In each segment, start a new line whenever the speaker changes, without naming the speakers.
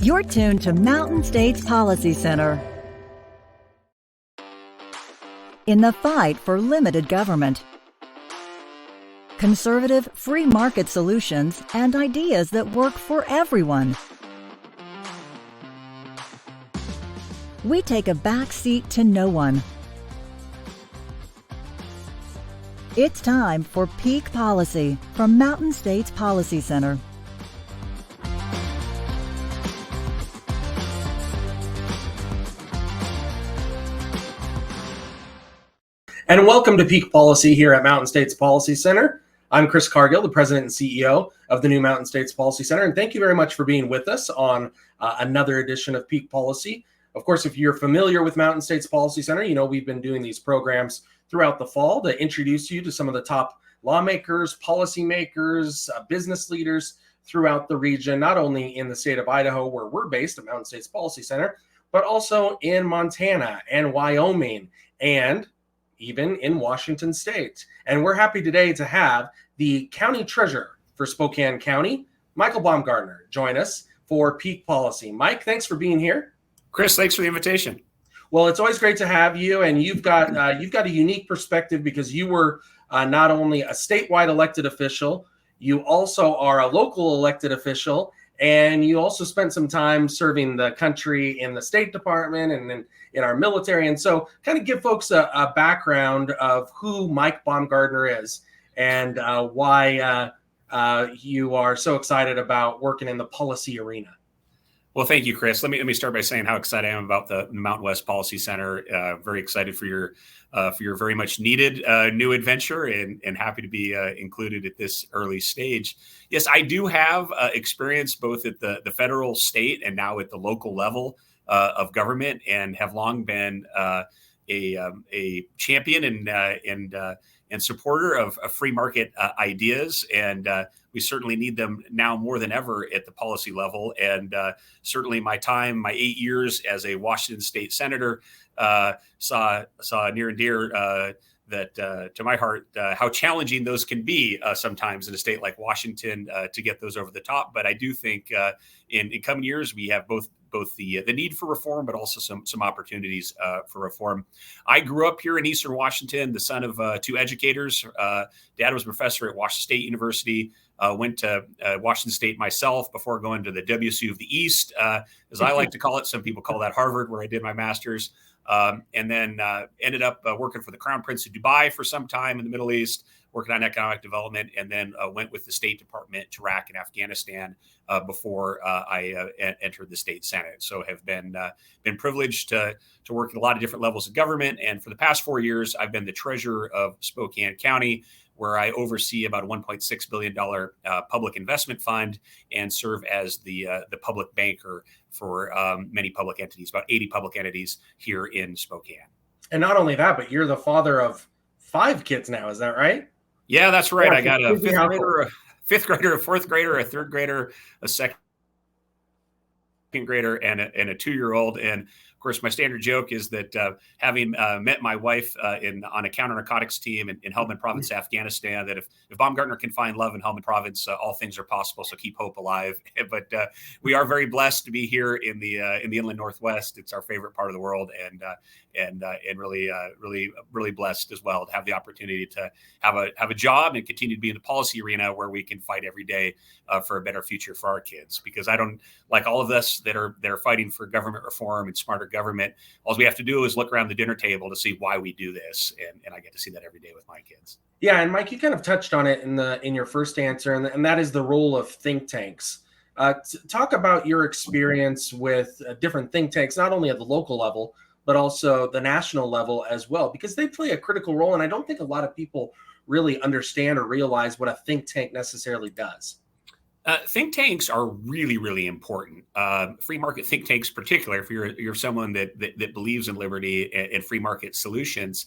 You're tuned to Mountain States Policy Center. In the fight for limited government, conservative free market solutions and ideas that work for everyone. We take a back seat to no one. It's time for Peak Policy from Mountain States Policy Center.
And welcome to Peak Policy here at Mountain States Policy Center. I'm Chris Cargill, the president and CEO of the new Mountain States Policy Center. And thank you very much for being with us on another edition of Peak Policy. Of course, if you're familiar with Mountain States Policy Center, you know we've been doing these programs throughout the fall to introduce you to some of the top lawmakers, policymakers, business leaders throughout the region, not only in the state of Idaho, where we're based at Mountain States Policy Center, but also in Montana and Wyoming and even in Washington State. And we're happy today to have the county treasurer for Spokane County, Michael Baumgartner, join us for Peak Policy. Mike, thanks for being here.
Chris, thanks for the invitation.
Well, it's always great to have you, and you've got a unique perspective because you were not only a statewide elected official, you also are a local elected official, and you also spent some time serving the country in the State Department and in our military. And so kind of give folks a background of who Mike Baumgartner is and why you are so excited about working in the policy arena.
Well, thank you, Chris. Let me start by saying how excited I am about the Mountain West Policy Center. Very excited for your very much needed new adventure, and happy to be included at this early stage. Yes, I do have experience both at the federal, state, and now at the local level of government, and have long been a champion and supporter of free market ideas. And we certainly need them now more than ever at the policy level. And certainly my 8 years as a Washington State Senator saw near and dear that to my heart, how challenging those can be sometimes in a state like Washington to get those over the top. But I do think in coming years, we have both the need for reform, but also some opportunities for reform. I grew up here in Eastern Washington, the son of two educators. Dad was a professor at Washington State University. Went to Washington State myself before going to the WSU of the East, as I like to call it. Some people call that Harvard, where I did my master's. And then ended up working for the Crown Prince of Dubai for some time in the Middle East, working on economic development, and then went with the State Department to Iraq and Afghanistan before I entered the state Senate. So have been privileged to work at a lot of different levels of government. And for the past 4 years, I've been the treasurer of Spokane County, where I oversee about a $1.6 billion public investment fund and serve as the public banker for many public entities, about 80 public entities here in Spokane.
And not only that, but you're the father of 5 kids now. Is that right?
Yeah, that's right. I got a fifth grader, a fourth grader, a third grader, a second grader, and a 2-year-old. And of course, my standard joke is that having met my wife on a counter-narcotics team in Helmand Province, Afghanistan, that if Baumgartner can find love in Helmand Province, all things are possible. So keep hope alive. But we are very blessed to be here in the inland Northwest. It's our favorite part of the world, and really blessed as well to have the opportunity to have a job and continue to be in the policy arena where we can fight every day for a better future for our kids. Because I don't, like all of us that are fighting for government reform and smarter government, all we have to do is look around the dinner table to see why we do this, and I get to see that every day with my kids.
Yeah, and Mike, you kind of touched on it in your first answer, and that is the role of think tanks. Talk about your experience with different think tanks, not only at the local level, but also the national level as well, because they play a critical role, and I don't think a lot of people really understand or realize what a think tank necessarily does.
Think tanks are really, really important. Free market think tanks, particularly if you're someone that believes in liberty and free market solutions.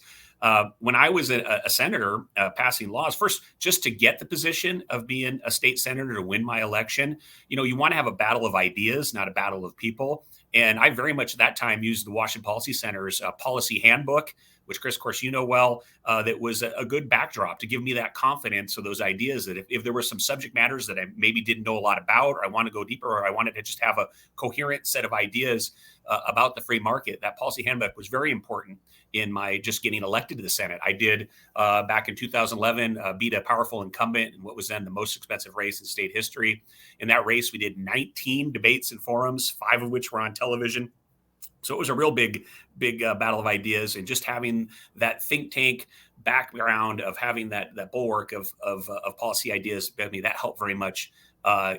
When I was a senator passing laws, first, just to get the position of being a state senator to win my election, you want to have a battle of ideas, not a battle of people. And I very much at that time used the Washington Policy Center's policy handbook, which Chris, of course, you know well, that was a good backdrop to give me that confidence of those ideas that if there were some subject matters that I maybe didn't know a lot about, or I want to go deeper, or I wanted to just have a coherent set of ideas about the free market, that policy handbook was very important in my just getting elected to the Senate. I did back in 2011 beat a powerful incumbent in what was then the most expensive race in state history. In that race, we did 19 debates and forums, 5 of which were on television. So it was a real big battle of ideas, and just having that think tank background of having that bulwark of policy ideas, I mean, that helped very much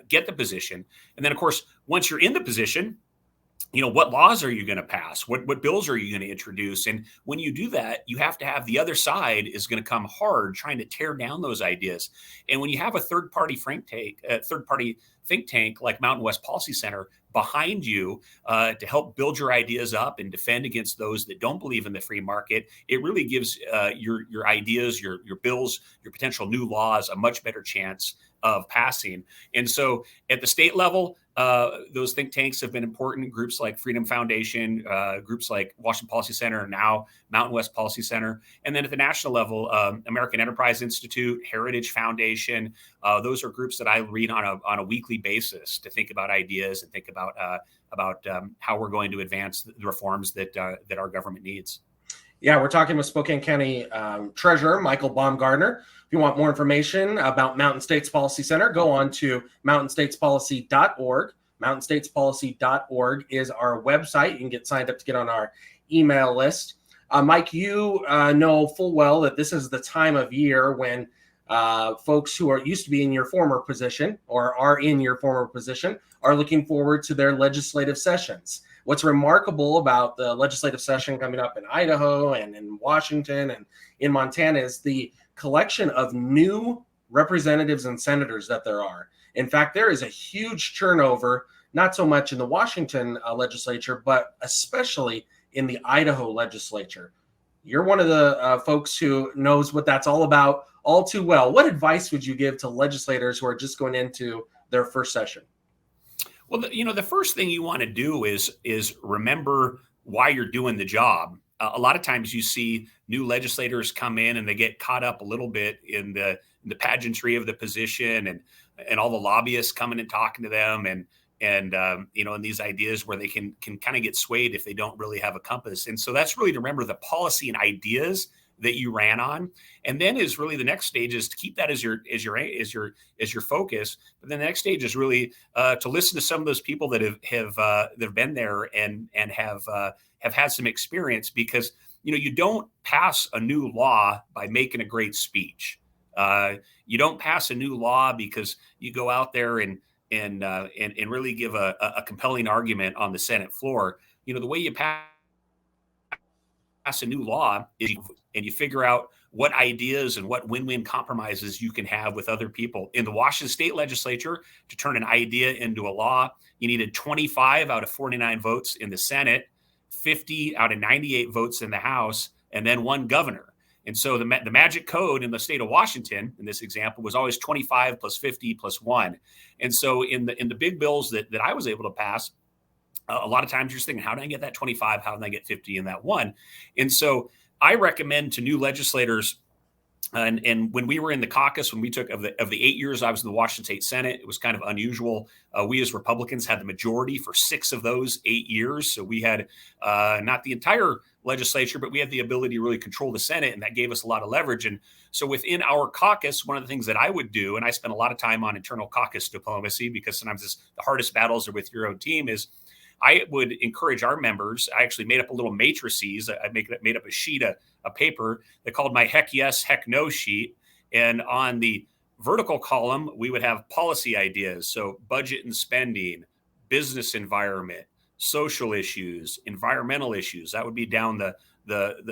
get the position. And then, of course, once you're in the position, what laws are you going to pass? What bills are you going to introduce? And when you do that, you have to have the other side is going to come hard trying to tear down those ideas. And when you have a third-party think tank like Mountain West Policy Center behind you to help build your ideas up and defend against those that don't believe in the free market, it really gives your ideas, your bills, your potential new laws a much better chance of passing. And so at the state level, those think tanks have been important. Groups like Freedom Foundation, groups like Washington Policy Center, now Mountain West Policy Center. And then at the national level, American Enterprise Institute, Heritage Foundation, those are groups that I read on a weekly basis to think about ideas and think about how we're going to advance the reforms that our government needs.
Yeah, we're talking with Spokane County Treasurer Michael Baumgartner. If you want more information about Mountain States Policy Center, go on to mountainstatespolicy.org. Mountainstatespolicy.org is our website. You can get signed up to get on our email list. Mike, you know full well that this is the time of year when folks who used to be in your former position or are in your former position are looking forward to their legislative sessions. What's remarkable about the legislative session coming up in Idaho and in Washington and in Montana is the collection of new representatives and senators that there are. In fact, there is a huge turnover, not so much in the Washington legislature, but especially in the Idaho legislature. You're one of the folks who knows what that's all about all too well. What advice would you give to legislators who are just going into their first session?
Well, the first thing you want to do is remember why you're doing the job. A lot of times you see new legislators come in and they get caught up a little bit in the pageantry of the position and all the lobbyists coming and talking to them and these ideas where they can kind of get swayed if they don't really have a compass. And so that's really to remember the policy and ideas that you ran on. And then is really the next stage is to keep that as your focus. But then the next stage is really to listen to some of those people that have been there and have had some experience, because you don't pass a new law by making a great speech. You don't pass a new law because you go out there and really give a compelling argument on the Senate floor. The way you pass a new law is you figure out what ideas and what win-win compromises you can have with other people. In the Washington State Legislature, to turn an idea into a law, you needed 25 out of 49 votes in the Senate, 50 out of 98 votes in the House, and then one governor. And so the magic code in the state of Washington, in this example, was always 25 plus 50 plus 1. And so in the big bills that I was able to pass, a lot of times you're just thinking, how do I get that 25? How do I get 50 in that 1? And so I recommend to new legislators, and when we were in the caucus, when we took of the 8 years I was in the Washington State Senate, it was kind of unusual. We as Republicans had the majority for 6 of those 8 years. So we had not the entire legislature, but we had the ability to really control the Senate, and that gave us a lot of leverage. And so within our caucus, one of the things that I would do, and I spent a lot of time on internal caucus diplomacy, because sometimes the hardest battles are with your own team, is I would encourage our members. I actually made up a little matrices. I made up a sheet of paper that called my heck yes, heck no sheet. And on the vertical column, we would have policy ideas. So budget and spending, business environment, social issues, environmental issues. That would be down the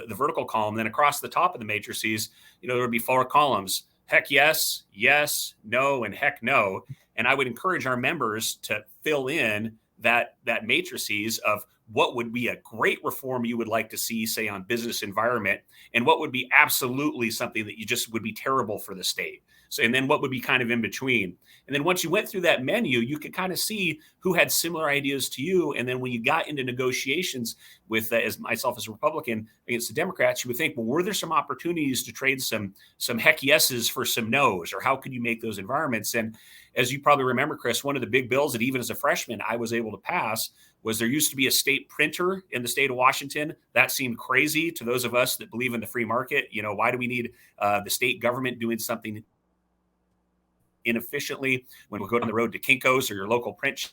vertical column. Then across the top of the matrices, there would be 4 columns: heck yes, yes, no, and heck no. And I would encourage our members to fill in that matrices of what would be a great reform you would like to see, say, on business environment, and what would be absolutely something that you just would be terrible for the state. So, and then what would be kind of in between. And then once you went through that menu, you could kind of see who had similar ideas to you. And then when you got into negotiations with, as myself as a Republican against the Democrats, you would think, well, were there some opportunities to trade some heck yeses for some nos, or how could you make those environments? And as you probably remember, Chris, one of the big bills that even as a freshman I was able to pass was there used to be a state printer in the state of Washington. That seemed crazy to those of us that believe in the free market. You know, why do we need the state government doing something inefficiently when we go down the road to Kinko's or your local print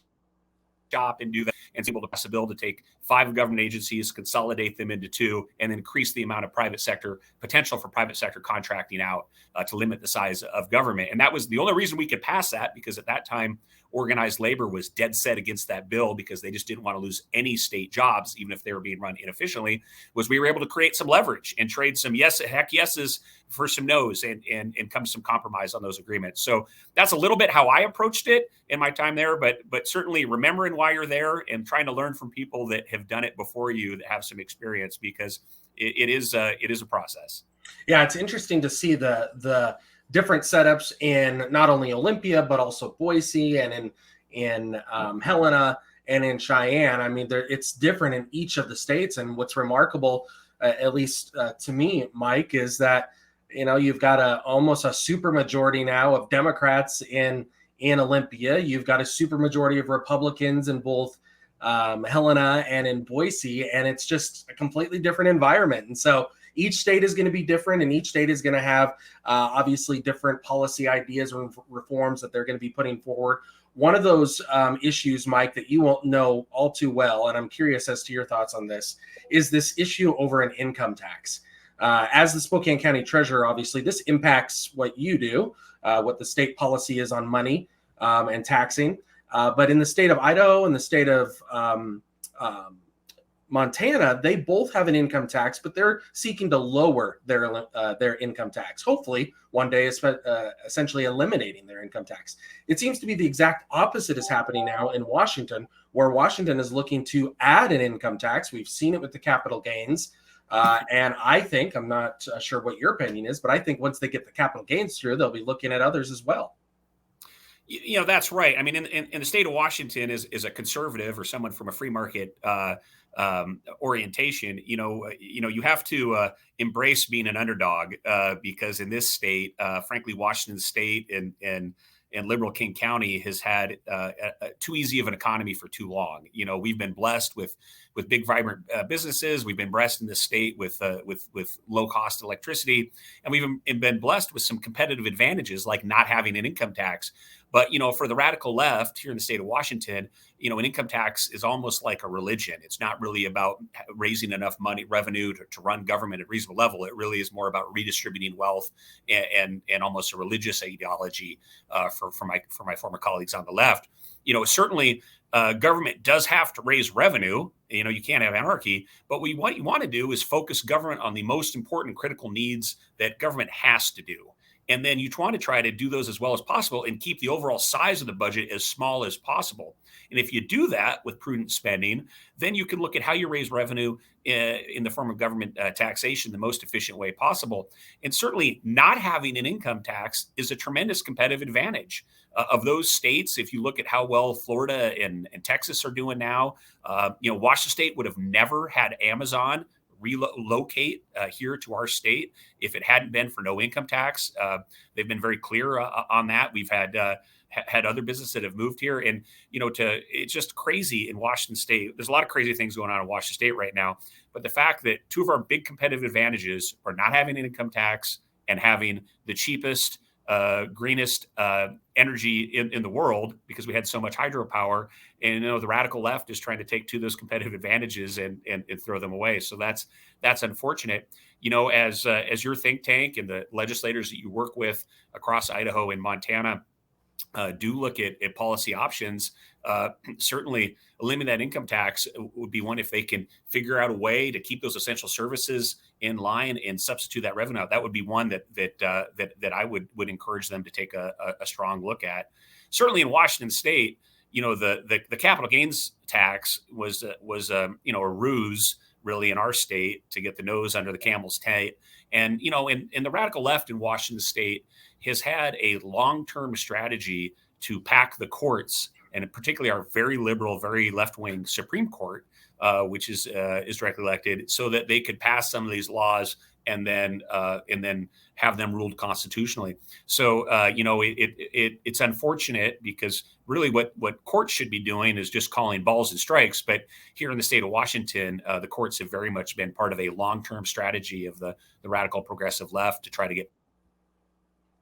shop and do that, and able to pass a bill to take 5 government agencies, consolidate them into 2, and increase the amount of private sector potential for private sector contracting out to limit the size of government. And that was the only reason we could pass that, because at that time, organized labor was dead set against that bill because they just didn't want to lose any state jobs, even if they were being run inefficiently. Was we were able to create some leverage and trade some heck yeses for some no's and come to some compromise on those agreements. So that's a little bit how I approached it in my time there, but certainly remembering why you're there and trying to learn from people that have done it before you, that have some experience, because it is a process.
Yeah, it's interesting to see the different setups in not only Olympia, but also Boise and in Helena and in Cheyenne. I mean, it's different in each of the states. And what's remarkable, at least to me, Mike, is that, you know, you've got almost a super majority now of Democrats in Olympia. You've got a super majority of Republicans in both Helena and in Boise, and it's just a completely different environment. And so each state is going to be different, and each state is going to have obviously different policy ideas and reforms that they're going to be putting forward. One of those issues, Mike, that you won't know all too well, and I'm curious as to your thoughts on this, is this issue over an income tax. As the Spokane County Treasurer, obviously, this impacts what you do, what the state policy is on money and taxing. But in the state of Idaho and the state of Montana, they both have an income tax, but they're seeking to lower their income tax. Hopefully, one day, essentially eliminating their income tax. It seems to be the exact opposite is happening now in Washington, where Washington is looking to add an income tax. We've seen it with the capital gains. And I think, I'm not sure what your opinion is, but I think once they get the capital gains through, they'll be looking at others as well.
You know, that's right. I mean, in the state of Washington is a conservative or someone from a free market orientation. You have to embrace being an underdog because in this state, frankly, Washington State and liberal King County has had too easy of an economy for too long. You know, we've been blessed with big, vibrant businesses. We've been blessed in this state with low cost electricity, and we've been blessed with some competitive advantages like not having an income tax. But, you know, for the radical left here in the state of Washington, you know, an income tax is almost like a religion. It's not really about raising enough revenue to run government at a reasonable level. It really is more about redistributing wealth and almost a religious ideology for my former colleagues on the left. You know, certainly government does have to raise revenue. You know, you can't have anarchy. But what you want to do is focus government on the most important critical needs that government has to do. And then you want to try to do those as well as possible and keep the overall size of the budget as small as possible. And if you do that with prudent spending, then you can look at how you raise revenue in the form of government taxation the most efficient way possible. And certainly not having an income tax is a tremendous competitive advantage of those states. If you look at how well Florida and Texas are doing now, you know, Washington State would have never had Amazon relocate here to our state if it hadn't been for no income tax. They've been very clear on that. We've had other businesses that have moved here, and you know, it's just crazy in Washington State. There's a lot of crazy things going on in Washington State right now, but the fact that 2 of our big competitive advantages are not having an income tax and having the cheapest, greenest energy in the world, because we had so much hydropower, and you know the radical left is trying to take 2 of those competitive advantages and throw them away. So that's unfortunate. You know, as your think tank and the legislators that you work with across Idaho and Montana do look at policy options, certainly eliminate that income tax would be one. If they can figure out a way to keep those essential services in line and substitute that revenue out, that would be one that I would encourage them to take a strong look at. Certainly in Washington State, you know, the capital gains tax was you know, a ruse really in our state to get the nose under the camel's tail. And, you know, in the radical left in Washington state has had a long-term strategy to pack the courts, and particularly our very liberal, very left-wing Supreme Court, which is directly elected, so that they could pass some of these laws and then have them ruled constitutionally. So you know, it's unfortunate because really what courts should be doing is just calling balls and strikes. But here in the state of Washington, the courts have very much been part of a long-term strategy of the radical progressive left to try to get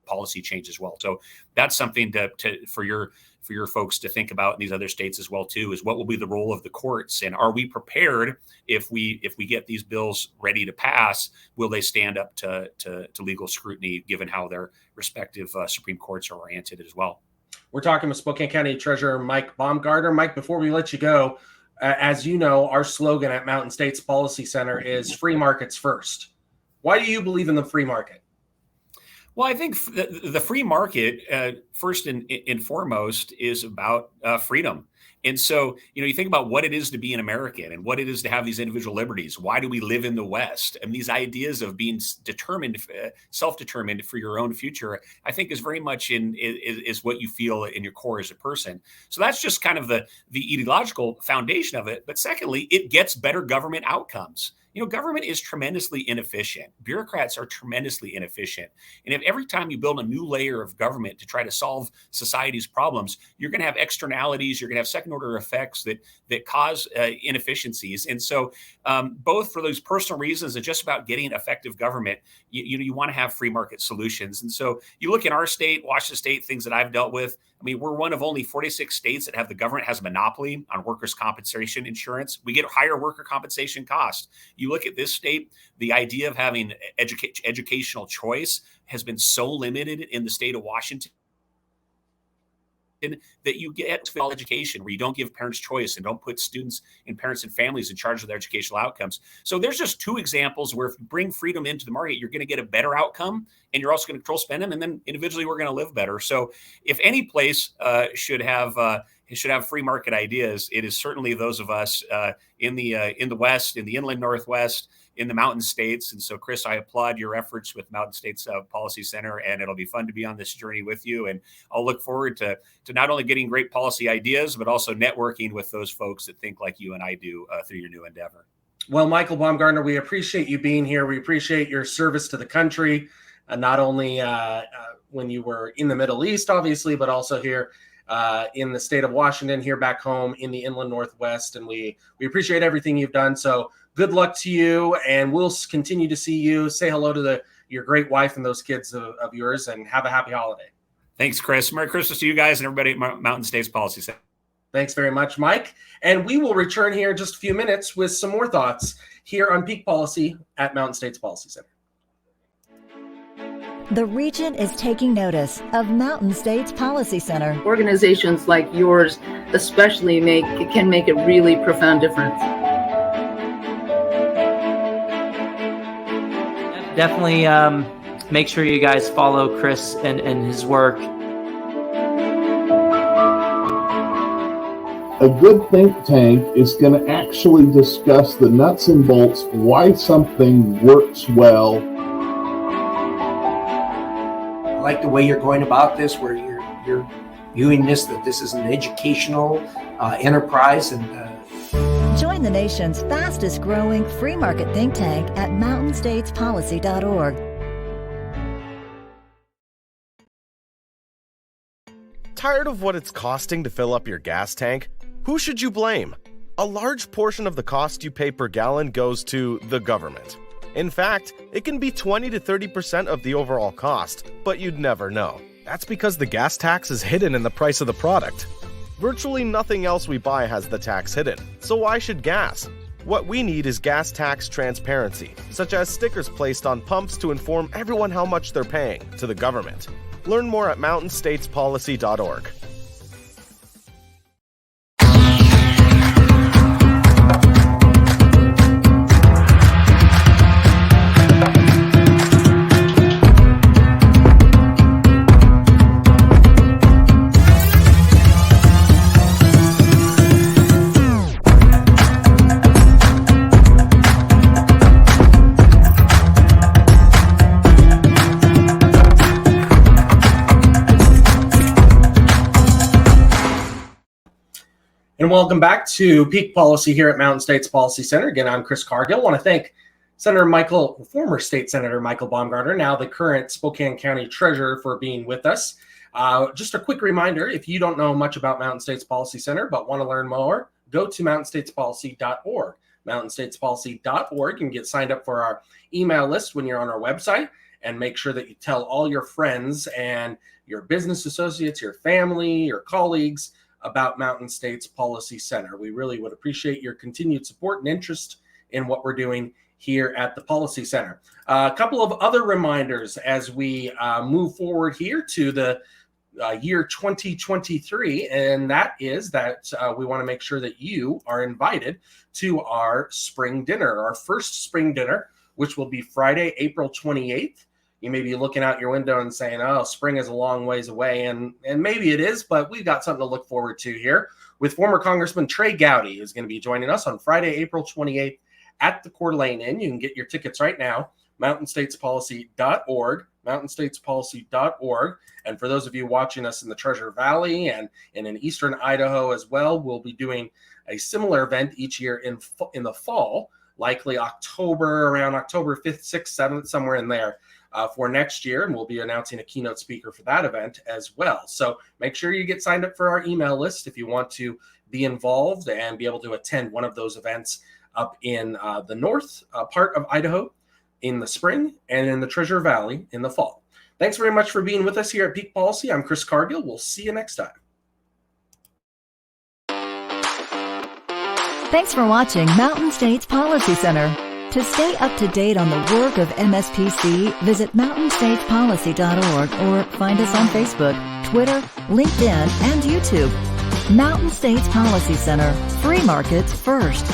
policy change as well. So that's something for your folks to think about in these other states as well too, is what will be the role of the courts, and are we prepared if we get these bills ready to pass? Will they stand up to legal scrutiny given how their respective Supreme Courts are oriented as well?
We're talking with Spokane County Treasurer Mike Baumgartner. Mike, before we let you go, as you know, our slogan at Mountain States Policy Center is free markets first. Why do you believe in the free market?
Well, I think the free market, first and foremost, is about freedom. And so, you know, you think about what it is to be an American and what it is to have these individual liberties. Why do we live in the West? And these ideas of being determined, self-determined for your own future, I think is very much is what you feel in your core as a person. So that's just kind of the ideological foundation of it. But secondly, it gets better government outcomes. You know, government is tremendously inefficient. Bureaucrats are tremendously inefficient. And if every time you build a new layer of government to try to solve society's problems, you're going to have externalities, you're going to have second order effects that cause inefficiencies. And so both for those personal reasons and just about getting effective government, you want to have free market solutions. And so you look in our state, Washington state, things that I've dealt with. I mean, we're one of only 46 states that have the government has a monopoly on workers' compensation insurance. We get higher worker compensation costs. You look at this state, the idea of having educational choice has been so limited in the state of Washington that you get to education where you don't give parents choice and don't put students and parents and families in charge of their educational outcomes. So there's just two examples where if you bring freedom into the market, you're going to get a better outcome, and you're also going to control spending, and then individually we're going to live better. So if any place should have free market ideas, it is certainly those of us in the West, in the inland Northwest, in the mountain states. And so, Chris, I applaud your efforts with Mountain States Policy Center, and it'll be fun to be on this journey with you. And I'll look forward to not only getting great policy ideas, but also networking with those folks that think like you and I do through your new endeavor.
Well, Michael Baumgartner, we appreciate you being here. We appreciate your service to the country, not only when you were in the Middle East, obviously, but also here in the state of Washington, here back home in the inland Northwest. And we appreciate everything you've done. So good luck to you, and we'll continue to see you. Say hello to your great wife and those kids of yours, and have a happy holiday.
Thanks, Chris. Merry Christmas to you guys and everybody at Mountain States Policy Center.
Thanks very much, Mike. And we will return here in just a few minutes with some more thoughts here on Peak Policy at Mountain States Policy Center.
The region is taking notice of Mountain States Policy Center.
Organizations like yours especially can make a really profound difference.
Definitely make sure you guys follow Chris and his work.
A good think tank is going to actually discuss the nuts and bolts, why something works well.
I like the way you're going about this, where you're viewing that this is an educational enterprise. And
Join the nation's fastest growing free market think tank at mountainstatespolicy.org.
Tired of what it's costing to fill up your gas tank? Who should you blame? A large portion of the cost you pay per gallon goes to the government. In fact, it can be 20 to 30% of the overall cost, but you'd never know. That's because the gas tax is hidden in the price of the product. Virtually nothing else we buy has the tax hidden, so why should gas? What we need is gas tax transparency, such as stickers placed on pumps to inform everyone how much they're paying to the government. Learn more at mountainstatespolicy.org.
And welcome back to Peak Policy here at Mountain States Policy Center. Again, I'm Chris Cargill. I want to thank former State Senator Michael Baumgartner, now the current Spokane County Treasurer, for being with us. Just a quick reminder, if you don't know much about Mountain States Policy Center but want to learn more, go to mountainstatespolicy.org. mountainstatespolicy.org. You can get signed up for our email list when you're on our website, and make sure that you tell all your friends and your business associates, your family, your colleagues about Mountain States Policy Center. We really would appreciate your continued support and interest in what we're doing here at the Policy Center. A couple of other reminders as we move forward here to the year 2023, and that is that we want to make sure that you are invited to our spring dinner, our first spring dinner, which will be Friday, April 28th. You may be looking out your window and saying, oh, spring is a long ways away, and maybe it is, but we've got something to look forward to here with former Congressman Trey Gowdy, who's going to be joining us on Friday, April 28th at the Coeur d'Alene Inn. You can get your tickets right now, mountainstatespolicy.org, mountainstatespolicy.org. And for those of you watching us in the Treasure Valley and in eastern Idaho as well, we'll be doing a similar event each year in the fall, likely around October 5th, 6th, 7th, somewhere in there. For next year, and we'll be announcing a keynote speaker for that event as well. So make sure you get signed up for our email list if you want to be involved and be able to attend one of those events up in the north part of Idaho in the spring and in the Treasure Valley in the fall. Thanks very much for being with us here at Peak Policy. I'm Chris Cargill. We'll see you next time.
Thanks for watching Mountain States Policy Center. To stay up to date on the work of MSPC, visit mountainstatespolicy.org or find us on Facebook, Twitter, LinkedIn, and YouTube. Mountain States Policy Center. Free markets first.